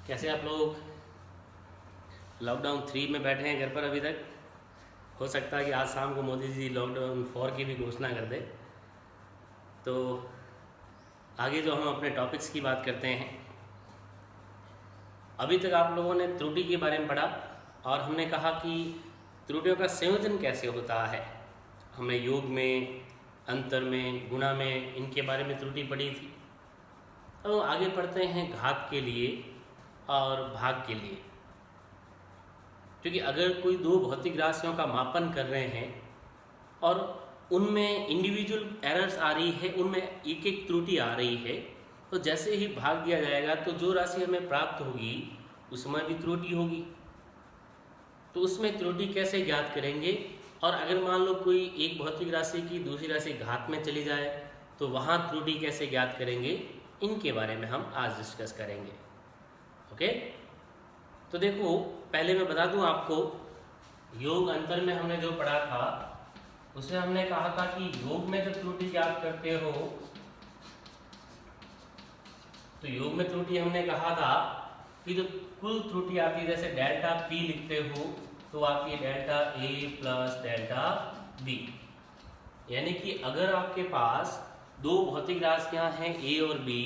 कैसे आप लोग लॉकडाउन 3 में बैठे हैं घर पर अभी तक। हो सकता है कि आज शाम को मोदी जी लॉकडाउन 4 की भी घोषणा कर दे। तो आगे जो हम अपने टॉपिक्स की बात करते हैं, अभी तक आप लोगों ने त्रुटि के बारे में पढ़ा और हमने कहा कि त्रुटियों का संयोजन कैसे होता है। हमने योग में, अंतर में, गुणा में, इनके बारे में त्रुटि पढ़ी थी। अब आगे पढ़ते हैं घात के लिए और भाग के लिए। क्योंकि अगर कोई दो भौतिक राशियों का मापन कर रहे हैं और उनमें इंडिविजुअल एरर्स आ रही है, उनमें एक एक त्रुटि आ रही है, तो जैसे ही भाग दिया जाएगा तो जो राशि हमें प्राप्त होगी उसमें भी त्रुटि होगी। तो उसमें त्रुटि कैसे ज्ञात करेंगे, और अगर मान लो कोई एक भौतिक राशि की दूसरी राशि घात में चली जाए तो वहाँ त्रुटि कैसे ज्ञात करेंगे, इनके बारे में हम आज डिस्कस करेंगे। ओके, तो देखो पहले मैं बता दूं आपको, योग अंतर में हमने जो पढ़ा था उसमें हमने कहा था कि योग में जब त्रुटि ज्ञात करते हो तो योग में त्रुटि हमने कहा था कि जो कुल त्रुटि आती है, जैसे डेल्टा पी लिखते हो तो आती है delta A plus delta B. यानी कि अगर आपके पास दो भौतिक राशियां हैं ए और बी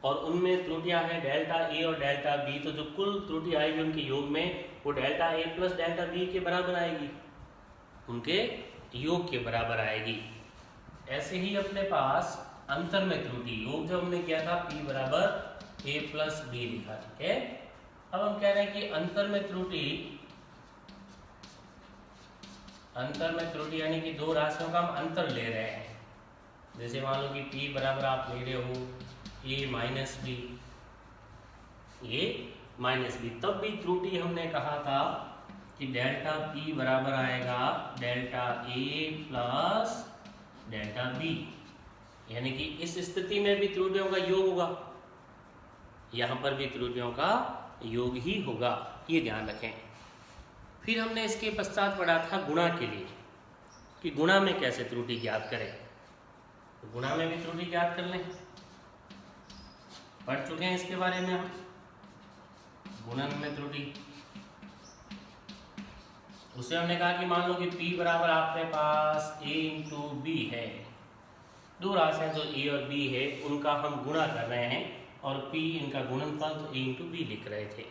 और उनमें त्रुटियां हैं डेल्टा ए और डेल्टा बी, तो जो कुल त्रुटि आएगी उनके योग में वो delta A plus delta B के बराबर आएगी, उनके योग के बराबर आएगी। ऐसे ही अपने पास अंतर में त्रुटि, योग जब हमने किया था P बराबर ए प्लस बी लिखा, ठीक है। अब हम कह रहे हैं कि अंतर में त्रुटि यानी कि दो राशियों का हम अंतर ले रहे हैं। जैसे मान लो कि P बराबर आप ले रहे हो ए माइनस बी, ए माइनस बी, तब भी त्रुटि हमने कहा था कि डेल्टा P बराबर आएगा delta A plus delta B. यानी कि इस स्थिति में भी त्रुटियों का योग होगा, यहाँ पर भी त्रुटियों का योग ही होगा, ये ध्यान रखें। फिर हमने इसके पश्चात पढ़ा था गुणा के लिए कि गुणा में कैसे त्रुटि ज्ञात करें। तो गुणा में भी त्रुटि ज्ञात कर लें, पढ़ चुके हैं इसके बारे में हम। गुणन में त्रुटि उसे हमने कहा कि मान लो कि P बराबर आपके पास A इंटू बी है, दो राशियां जो A और B है उनका हम गुणा कर रहे हैं और P इनका गुणनफल तो A इंटू बी लिख रहे थे।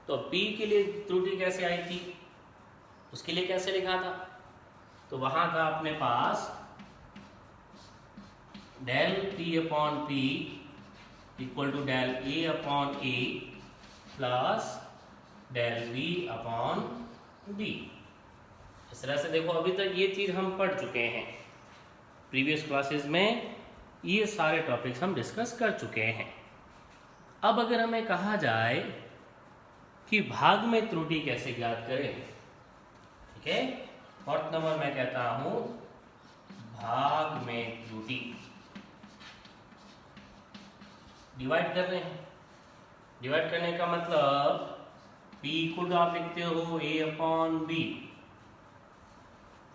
तो P के लिए त्रुटि कैसे आई थी, उसके लिए कैसे लिखा था, तो वहां था अपने पास del P upon P equal to del A upon A plus del B upon B। इस तरह से देखो अभी तक ये चीज हम पढ़ चुके हैं, प्रीवियस क्लासेस में ये सारे टॉपिक्स हम डिस्कस कर चुके हैं। अब अगर हमें कहा जाए कि भाग में त्रुटि कैसे ज्ञात करें, ठीक है, फोर्थ नंबर मैं कहता हूं भाग में त्रुटि। डिवाइड कर रहे हैं, डिवाइड करने का मतलब P इक्वल आप लिखते हो A upon B,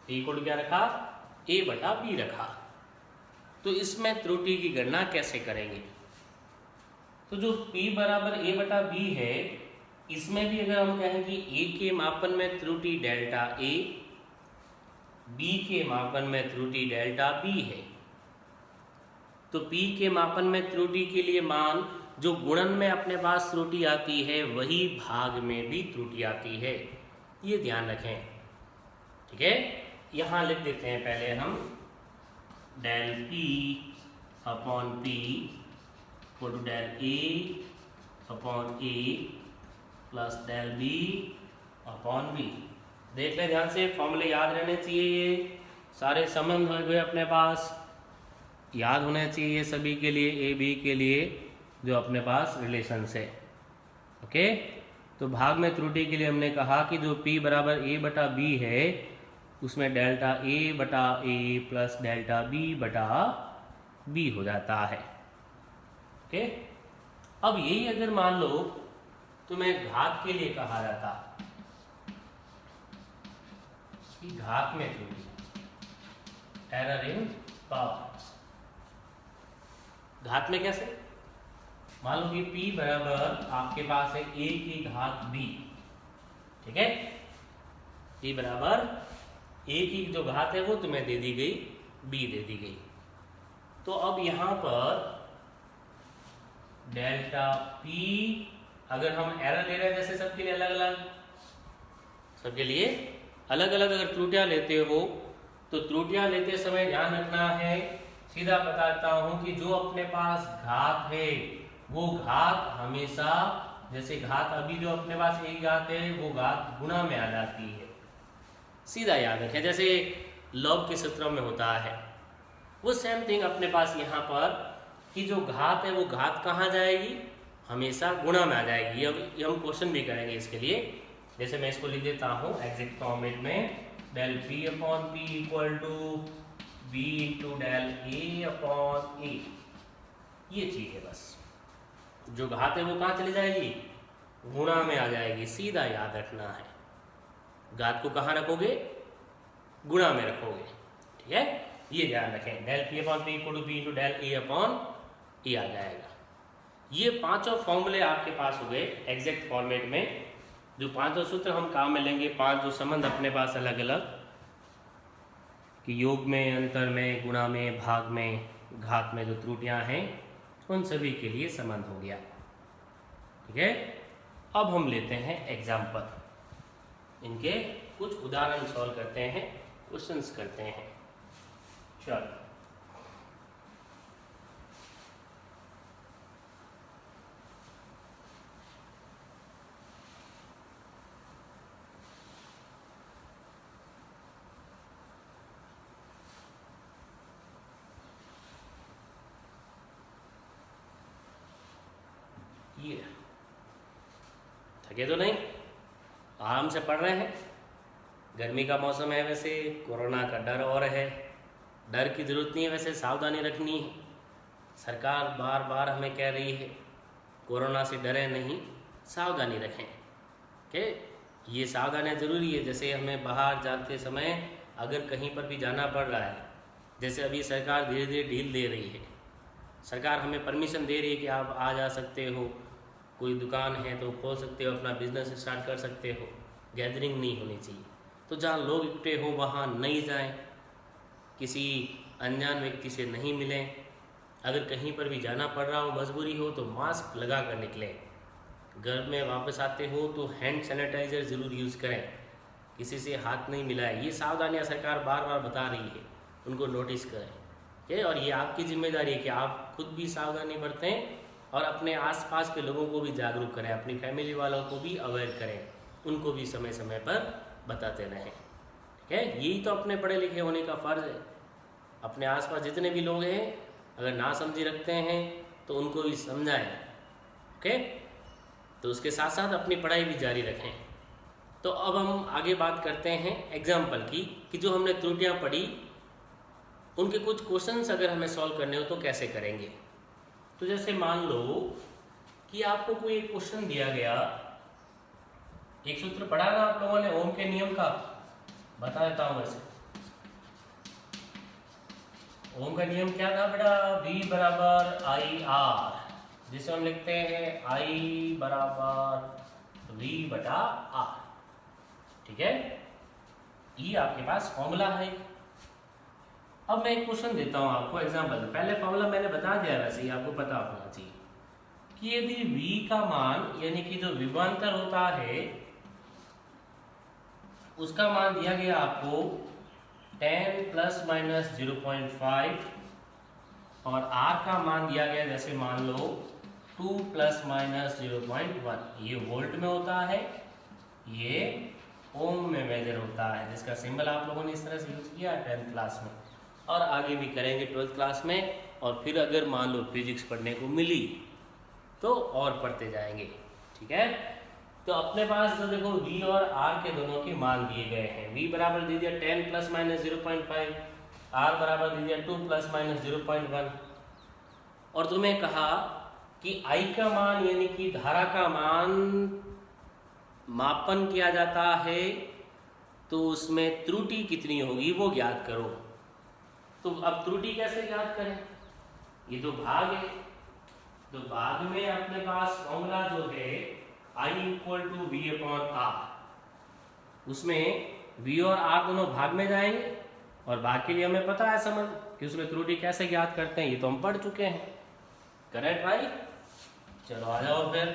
P equal क्या रखा, A बटा B रखा। तो इसमें त्रुटि की गणना कैसे करेंगे, तो जो P बराबर A बटा B है, इसमें भी अगर हम कहें कि A के मापन में त्रुटि डेल्टा A, B के मापन में त्रुटि डेल्टा B है, तो P के मापन में त्रुटि के लिए मान जो गुणन में अपने पास त्रुटि आती है वही भाग में भी त्रुटि आती है, ये ध्यान रखें, ठीक है। यहां लिख देते हैं पहले हम del P upon P equal to del A upon A plus del B upon B। देख लें ध्यान से, फॉर्मूले याद रहने चाहिए, ये सारे संबंध हुए अपने पास याद होने चाहिए सभी के लिए, ए बी के लिए जो अपने पास रिलेशन है। ओके, तो भाग में त्रुटि के लिए हमने कहा कि जो P बराबर A बटा B है उसमें डेल्टा A बटा A प्लस डेल्टा B बटा B हो जाता है। ओके, अब यही अगर मान लो तो मैं घात के लिए कहा जाता कि घात में त्रुटि, एरर इन पावर। घात में कैसे, मान लो कि P बराबर आपके पास है a की घात b, ठीक है। P बराबर a की जो घात है वो तुम्हें दे दी गई, b दे दी गई। तो अब यहां पर डेल्टा P, अगर हम एरर ले रहे हैं जैसे सबके लिए अलग अलग अगर त्रुटियां लेते हो, तो त्रुटियां लेते समय ध्यान रखना है, सीधा बताता हूं कि जो अपने पास घात है वो घात हमेशा, जैसे घात अभी जो अपने पास एक घात है वो घात गुणा में आ जाती है, सीधा याद रखें, जैसे लॉग के सूत्रों में होता है। वो सेम थिंग अपने पास यहाँ पर कि जो घात है वो घात कहाँ जाएगी, हमेशा गुणा में आ जाएगी। ये हम क्वेश्चन भी करेंगे इसके लिए। जैसे मैं इसको लिख देता हूँ एग्जैक्ट फॉर्मेट में, del P upon P equal to B into del A upon A, ये चीज है बस। जो घात है वो कहाँ चली जाएगी, गुणा में आ जाएगी, सीधा याद रखना है। घात को कहाँ रखोगे, गुणा में रखोगे, ठीक है, ये ध्यान रखें। Del P upon P equal to B into del A upon A आ जाएगा। ये पांचों फॉर्मूले आपके पास हो गए एग्जैक्ट फॉर्मेट में। जो पांचों सूत्र हम काम में लेंगे, पांच जो संबंध अपने पास अलग अलग कि योग में, अंतर में, गुणा में, भाग में, घात में जो त्रुटियां हैं, उन सभी के लिए संबंध हो गया, ठीक है। अब हम लेते हैं एग्जाम्पल, इनके कुछ उदाहरण सॉल्व करते हैं, क्वेश्चंस करते हैं। चलो ये थके तो नहीं, आराम से पढ़ रहे हैं। गर्मी का मौसम है, वैसे कोरोना का डर और है, डर की जरूरत नहीं है, वैसे सावधानी रखनी है। सरकार बार बार हमें कह रही है कोरोना से डरे नहीं, सावधानी रखें, कि ये सावधानियाँ ज़रूरी है। जैसे हमें बाहर जाते समय अगर कहीं पर भी जाना पड़ रहा है, जैसे अभी सरकार धीरे धीरे ढील दे रही है, सरकार हमें परमिशन दे रही है कि आप आ जा सकते हो, कोई दुकान है तो खोल सकते हो, अपना बिजनेस स्टार्ट कर सकते हो, गैदरिंग नहीं होनी चाहिए। तो जहाँ लोग इकट्ठे हो वहाँ नहीं जाएं, किसी अनजान व्यक्ति से नहीं मिलें, अगर कहीं पर भी जाना पड़ रहा हो, मजबूरी हो, तो मास्क लगा कर निकलें। घर में वापस आते हो तो हैंड सैनिटाइज़र ज़रूर यूज़ करें, किसी से हाथ नहीं मिलाएं। ये सावधानियाँ सरकार बार बार बता रही है, उनको नोटिस करें, ठीक है। और ये आपकी जिम्मेदारी है कि आप खुद भी सावधानी बरतें और अपने आसपास के लोगों को भी जागरूक करें, अपनी फैमिली वालों को भी अवेयर करें, उनको भी समय समय पर बताते रहें, ठीक है। यही तो अपने पढ़े लिखे होने का फ़र्ज़ है। अपने आसपास जितने भी लोग हैं, अगर ना समझी रखते हैं तो उनको भी समझाएं, ओके। तो उसके साथ साथ अपनी पढ़ाई भी जारी रखें। तो अब हम आगे बात करते हैं एग्जाम्पल की, कि जो हमने त्रुटियाँ पढ़ी उनके कुछ क्वेश्चंस अगर हमें सॉल्व करने हो तो कैसे करेंगे। तो जैसे मान लो कि आपको कोई एक क्वेश्चन दिया गया, एक सूत्र पढ़ा ना आप लोगों ने ओम के नियम का, बता देता हूं। वैसे ओम का नियम क्या था बेटा, V बराबर आई आर, जिसे हम लिखते हैं I बराबर V बटा आर, ठीक है। ये आपके पास फॉर्मूला है। अब मैं एक क्वेश्चन देता हूं आपको एग्जांपल। पहले फॉर्मूला मैंने बता दिया, वैसे ही आपको पता होना चाहिए कि यदि V का मान, यानी कि जो विभवांतर होता है उसका मान दिया गया आपको 10 प्लस माइनस 0.5 और R का मान दिया गया जैसे मान लो 2 प्लस माइनस 0.1। ये वोल्ट में होता है, ये ओम में मेजर होता है, जिसका सिंबल आप लोगों ने इस तरह से यूज किया 10th क्लास में और आगे भी करेंगे 12th क्लास में। और फिर अगर मान लो फिजिक्स पढ़ने को मिली तो और पढ़ते जाएंगे, ठीक है। तो अपने पास जो देखो V और R के दोनों के मान दिए गए हैं। V बराबर दे दिया 10 प्लस माइनस 0.5, R बराबर दे दिया 2 प्लस माइनस 0.1। और तुम्हें कहा कि I का मान यानी कि धारा का मान मापन किया जाता है तो उसमें त्रुटि कितनी होगी वो ज्ञात करो। तो अब त्रुटि कैसे ज्ञात करें, ये तो भाग है, तो बाद में अपने पास फॉर्मूला जो है I equal to V upon R, उसमें v और r दोनों भाग में जाएंगे और भाग के लिए हमें पता है समझ कि उसमें त्रुटि कैसे ज्ञात करते हैं, ये तो हम पढ़ चुके हैं। करेक्ट भाई? चलो आ जाओ फिर।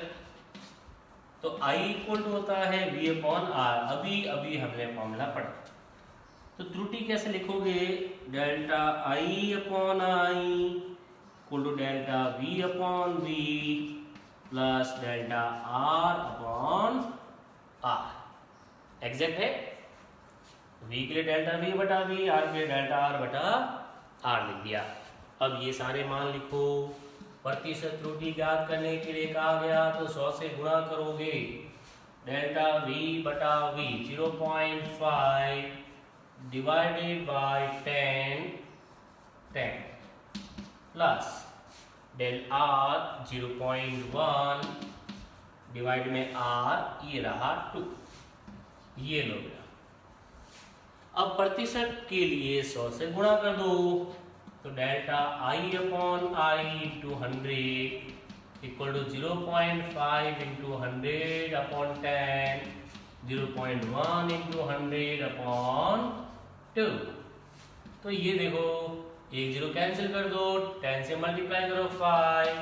तो I इक्वल टू होता है v अपॉन आर, अभी अभी हमने फॉर्मूला पढ़ा। तो त्रुटि कैसे लिखोगे? Delta I upon I equal to delta v upon V plus delta r upon r। Exact है? v के लिए डेल्टा v बटा v, r के लिए डेल्टा r बटा r लिख दिया। अब ये सारे मान लिखो। प्रतिशत त्रुटि ज्ञात करने के लिए कहा गया तो 100 से गुणा करोगे। डेल्टा v बटा v 0.5 divided by 10 plus del r 0.1 divide में r, ये रहा 2, ये लो गया। अब प्रतिशत के लिए 100 से गुणा कर दो, तो delta I upon I into 100 equal to 0.5 into 100 upon 10, 0.1 into 100 upon 2। तो ये देखो, एक जीरो कैंसिल कर दो, 10 से मल्टीप्लाई करो 5,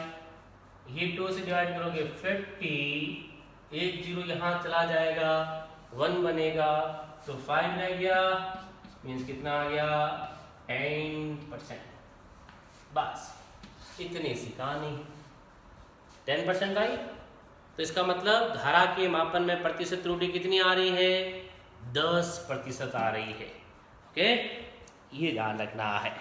ये 2 से डिवाइड करोगे 50, एक जीरो यहाँ चला जाएगा, 1 बनेगा, तो 5 रह गया, मीन्स कितना आ गया? 10%। बस इतनी सी कहानी। 10% आई। तो इसका मतलब धारा के मापन में प्रतिशत त्रुटि कितनी आ रही है? 10% आ रही है। ओके, ये ध्यान रखना है।